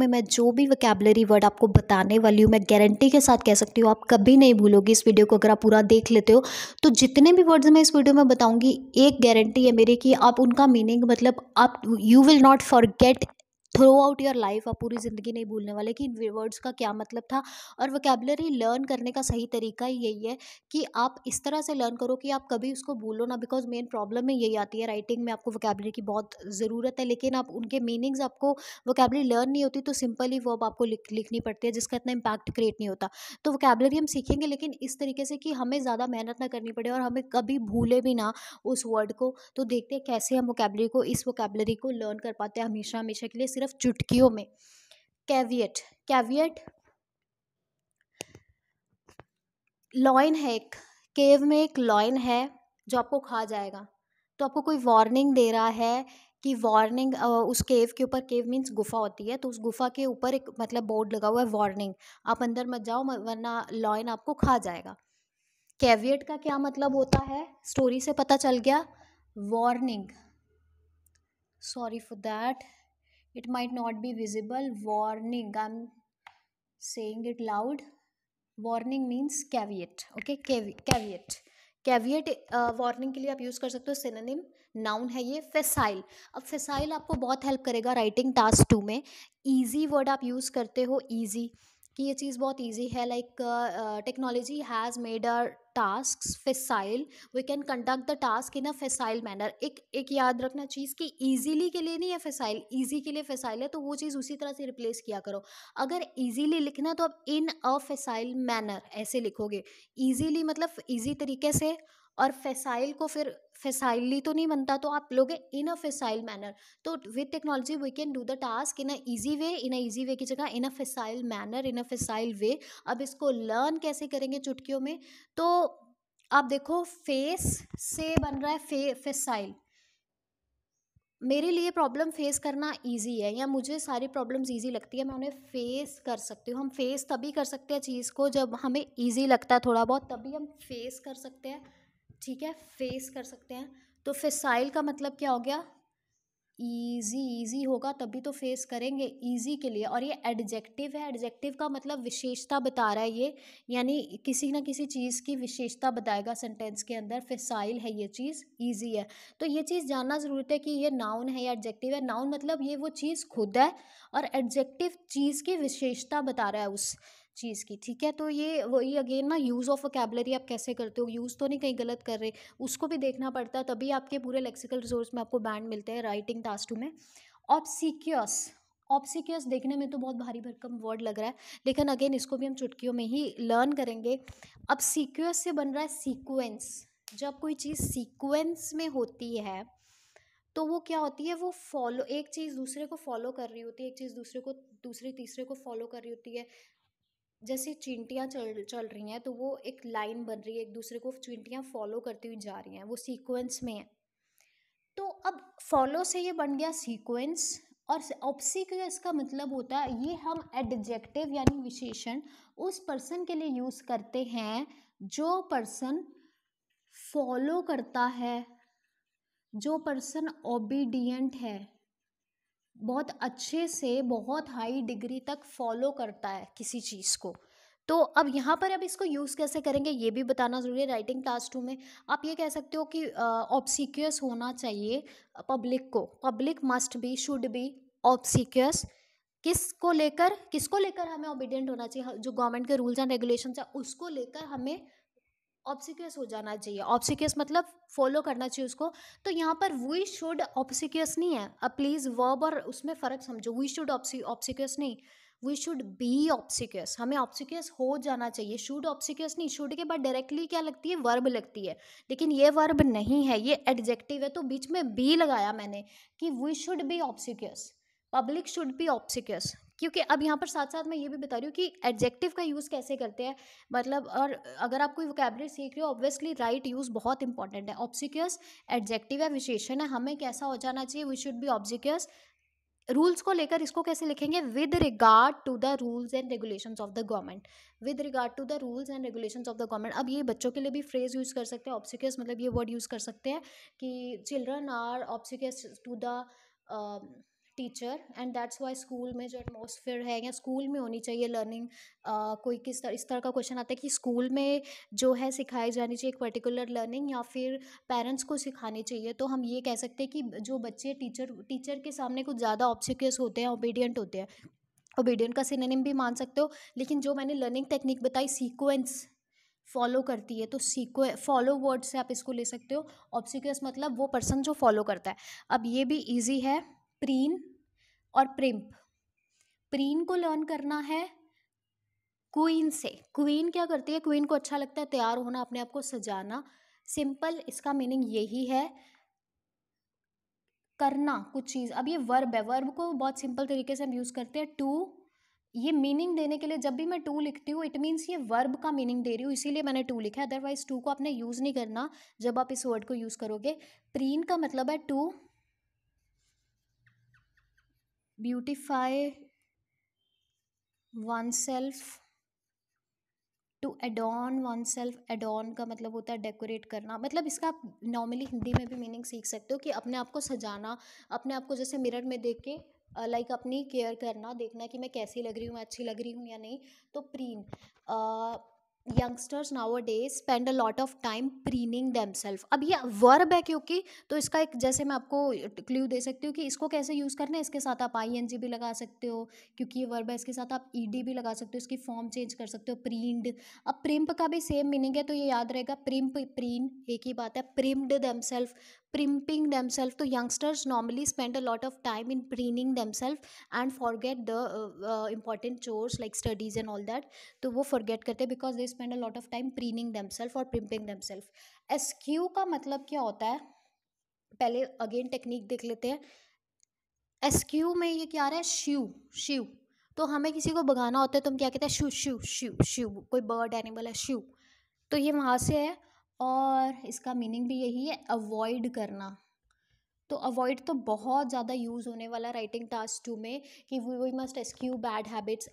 में मैं जो भी वोकैबुलरी वर्ड आपको बताने वाली हूँ, मैं गारंटी के साथ कह सकती हूँ आप कभी नहीं भूलोगे इस वीडियो को। अगर आप पूरा देख लेते हो तो जितने भी वर्ड्स मैं इस वीडियो में बताऊंगी, एक गारंटी है मेरी कि आप उनका मीनिंग, मतलब आप you will not forget through out your life. आप पूरी ज़िंदगी नहीं भूलने वाले कि इन वर्ड्स का क्या मतलब था। और वोकैबुलरी लर्न करने का सही तरीका ही यही है कि आप इस तरह से लर्न करो कि आप कभी उसको भूलो ना। बिकॉज मेन प्रॉब्लम में यही आती है, राइटिंग में आपको वोकैबुलरी की बहुत ज़रूरत है, लेकिन आप उनके मीनिंग्स आपको वोकैबुलरी लर्न नहीं होती तो सिंपली वर्ब आपको लिखनी पड़ती है, जिसका इतना इम्पैक्ट क्रिएट नहीं होता। तो वोकैबुलरी हम सीखेंगे लेकिन इस तरीके से कि हमें ज़्यादा मेहनत ना करनी पड़े और हमें कभी भूले भी ना उस वर्ड को। तो देखते हैं कैसे हम इस वोकैबुलरी को लर्न कर पाते हैं हमेशा हमेशा के लिए, सिर्फ चुटकियों में। कैविएट, कैविएट लॉइन है एक, केव में एक लॉइन है जो आपको खा जाएगा। तो आपको कोई वार्निंग दे रहा है कि वार्निंग, उस केव के ऊपर, केव मीन्स गुफा होती है, तो उस गुफा के ऊपर एक मतलब बोर्ड लगा हुआ है वार्निंग, आप अंदर मत जाओ वरना लॉइन आपको खा जाएगा। कैविएट का क्या मतलब होता है, स्टोरी से पता चल गया। Warning, sorry for that, it might not be visible. Warning, I'm saying it loud. Warning means caveat. Okay, caveat, caveat warning के लिए आप यूज़ कर सकते हो सिनोनिम, नाउन है ये, फेसाइल। अब फेसाइल आपको बहुत हेल्प करेगा राइटिंग टास्क 2 में। ईजी वर्ड आप यूज़ करते हो, ईजी, कि ये चीज़ बहुत ईजी है। Like technology has made our task facile, we can conduct the task in a facile manner. एक याद रखना चीज़ कि ईजीली के लिए नहीं है फेसाइल, ईजी के लिए फेसाइल है, तो वो चीज़ उसी तरह से रिप्लेस किया करो। अगर ईजीली लिखना है तो आप इन अ फेसाइल मैनर ऐसे लिखोगे। ईजीली मतलब ईजी तरीके से, और फेसाइल को फिर फेसाइली तो नहीं बनता, तो आप लोगे इन अ फेसाइल मैनर। तो with technology we can do the task in a easy way, in a easy way की जगह इन a facile manner, in a फेसाइल वे। अब इसको लर्न कैसे करेंगे चुटकियों में, तो आप देखो फेस से बन रहा है फेसाइल। मेरे लिए प्रॉब्लम फेस करना इजी है, या मुझे सारी प्रॉब्लम्स इजी लगती है, मैं उन्हें फेस कर सकती हूँ। हम फेस तभी कर सकते हैं चीज़ को जब हमें इजी लगता है थोड़ा बहुत, तभी हम फेस कर सकते हैं। ठीक है, फेस कर सकते हैं। तो फेसाइल का मतलब क्या हो गया, ईजी, ईजी होगा तभी तो फेस करेंगे, ईजी के लिए। और ये एडजेक्टिव है, एडजेक्टिव का मतलब विशेषता बता रहा है ये, यानी किसी ना किसी चीज़ की विशेषता बताएगा सेंटेंस के अंदर। फेसाइल है ये चीज़, ईजी है। तो ये चीज़ जानना ज़रूरत है कि ये नाउन है या एडजेक्टिव है। नाउन मतलब ये वो चीज़ खुद है, और एडजेक्टिव चीज़ की विशेषता बता रहा है उस चीज़ की। ठीक है, तो ये वही अगेन ना, यूज़ ऑफ वोकैबुलरी आप कैसे करते हो, यूज़ तो नहीं कहीं गलत कर रहे, उसको भी देखना पड़ता है, तभी आपके पूरे लेक्सिकल रिसोर्स में आपको बैंड मिलते हैं राइटिंग टास्क 2 में। ऑब्सिक्यूअस, ऑब्सिक्यूअस देखने में तो बहुत भारी भरकम वर्ड लग रहा है, लेकिन अगेन इसको भी हम चुटकियों में ही लर्न करेंगे। अब सीक्वेंस से बन रहा है सीक्वेंस। जब कोई चीज़ सीक्वेंस में होती है तो वो क्या होती है, वो फॉलो, एक चीज़ दूसरे को फॉलो कर रही होती है, एक चीज़ दूसरे को, दूसरी तीसरे को फॉलो कर रही होती है। जैसे चींटियाँ चल चल रही हैं तो वो एक लाइन बन रही है, एक दूसरे को चींटियाँ फॉलो करती हुई जा रही हैं, वो सीक्वेंस में है। तो अब फॉलो से ये बन गया सीक्वेंस। और ऑब्सिक्यूअस का मतलब होता है, ये हम एडजेक्टिव यानी विशेषण उस पर्सन के लिए यूज करते हैं जो पर्सन फॉलो करता है, जो पर्सन ओबीडियंट है, बहुत अच्छे से, बहुत हाई डिग्री तक फॉलो करता है किसी चीज़ को। तो अब यहाँ पर अब इसको यूज़ कैसे करेंगे ये भी बताना ज़रूरी है राइटिंग टास्क 2 में। आप ये कह सकते हो कि ऑब्सिक्यूअस होना चाहिए पब्लिक को, public must be, should be obsequious. किसको लेकर हमें ओबीडियंट होना चाहिए, जो गवर्नमेंट के रूल्स एंड रेगुलेशंस है उसको लेकर हमें ऑब्सिक्यूअस हो जाना चाहिए। ऑब्सिक्यूअस मतलब फॉलो करना चाहिए उसको। तो यहाँ पर वी शुड ऑब्सिक्यूअस नहीं है, अब प्लीज वर्ब और उसमें फ़र्क समझो। वी शुड ऑब्सिक्यूअस नहीं, वी शुड बी ऑब्सिक्यूअस, हमें ऑब्सिक्यूअस हो जाना चाहिए। शुड ऑब्सिक्यूअस नहीं, शुड के बाद डायरेक्टली क्या लगती है, वर्ब लगती है, लेकिन ये वर्ब नहीं है, ये एडजेक्टिव है, तो बीच में बी लगाया मैंने कि we should be obsequious, public should be obsequious. क्योंकि अब यहाँ पर साथ साथ मैं ये भी बता रही हूँ कि एडजेक्टिव का यूज़ कैसे करते हैं, मतलब। और अगर आप कोई वोकैबुलरी सीख रहे हो, ऑब्वियसली राइट यूज़ बहुत इंपॉर्टेंट है। ऑब्सिक्यूअस एडजेक्टिव है, विशेषण है, हमें कैसा हो जाना चाहिए, we should be obsequious. Rules को लेकर इसको कैसे लिखेंगे, with regard to the rules and regulations of the government, with regard to the rules and regulations of the government. अब ये बच्चों के लिए भी फ्रेज यूज़ कर सकते हैं, ऑब्सिक्यूअस मतलब ये वर्ड यूज़ कर सकते हैं कि children are obsequious to the teacher, and that's why school में जो एटमॉस्फेयर है या स्कूल में होनी चाहिए लर्निंग, कोई इस तरह का क्वेश्चन आता है कि स्कूल में जो है सिखाई जानी चाहिए एक पर्टिकुलर लर्निंग या फिर पेरेंट्स को सिखानी चाहिए, तो हम ये कह सकते हैं कि जो बच्चे टीचर के सामने कुछ ज़्यादा ऑब्सिक्यस होते हैं, ओबीडियंट होते हैं। ओबीडियंट का सिनोनिम भी मान सकते हो, लेकिन जो मैंने लर्निंग टेक्निक बताई सीक्वेंस फॉलो करती है, तो फॉलो वर्ड से आप इसको ले सकते हो। ऑब्सिक्यस मतलब वो पर्सन जो फॉलो करता है। अब ये भी इजी है, प्रीन और प्रिम्प। प्रीन को लर्न करना है क्वीन से। क्वीन क्या करती है, क्वीन को अच्छा लगता है तैयार होना, अपने आप को सजाना। सिंपल इसका मीनिंग यही है, करना कुछ चीज़। अब ये वर्ब है, वर्ब को बहुत सिंपल तरीके से हम यूज़ करते हैं टू। ये मीनिंग देने के लिए जब भी मैं टू लिखती हूँ इट मीन्स ये वर्ब का मीनिंग दे रही हूँ, इसीलिए मैंने टू लिखा है। अदरवाइज टू को आपने यूज़ नहीं करना जब आप इस वर्ड को यूज़ करोगे। प्रीन का मतलब है to beautify oneself, to adorn oneself. Adorn का मतलब होता है डेकोरेट करना। मतलब इसका आप नॉर्मली हिंदी में भी मीनिंग सीख सकते हो कि अपने आप को सजाना, अपने आप को जैसे मिरर में देख के लाइक अपनी केयर करना, देखना कि मैं कैसी लग रही हूँ, अच्छी लग रही हूँ या नहीं। तो preen, youngsters nowadays spend a lot of time preening themselves. अब ये वर्ब है क्योंकि, तो इसका एक जैसे मैं आपको क्ल्यू दे सकती हूँ कि इसको कैसे यूज़ करना है। इसके साथ आप ING भी लगा सकते हो क्योंकि ये वर्ब है, इसके साथ आप ED भी लगा सकते हो, इसकी फॉर्म चेंज कर सकते हो, प्रीन्ड। अब प्रिम्प का भी सेम मीनिंग है, तो ये याद रहेगा, प्रिम्प प्रीन एक ही बात है। Primmed themselves, primping themselves. तो youngsters normally spend a lot of time in preening themselves and forget the important chores like studies and all that. तो वो फॉरगेट करते हैं because they spend a lot of time preening themselves और primping themselves. SQ का मतलब क्या होता है, पहले अगेन टेक्निक देख लेते हैं। एसक्यू में ये क्या आ रहा है, शिव शिव। तो हमें किसी को भगाना होता है तो हम क्या कहते हैं, शिव शिव शिव शिव। कोई बर्ड एनिमल है, शिव, तो ये वहाँ से है। और इसका मीनिंग भी यही है, अवॉइड करना। तो अवॉइड तो बहुत ज़्यादा यूज़ होने वाला राइटिंग टास्क 2 में कि we must eschew bad habits.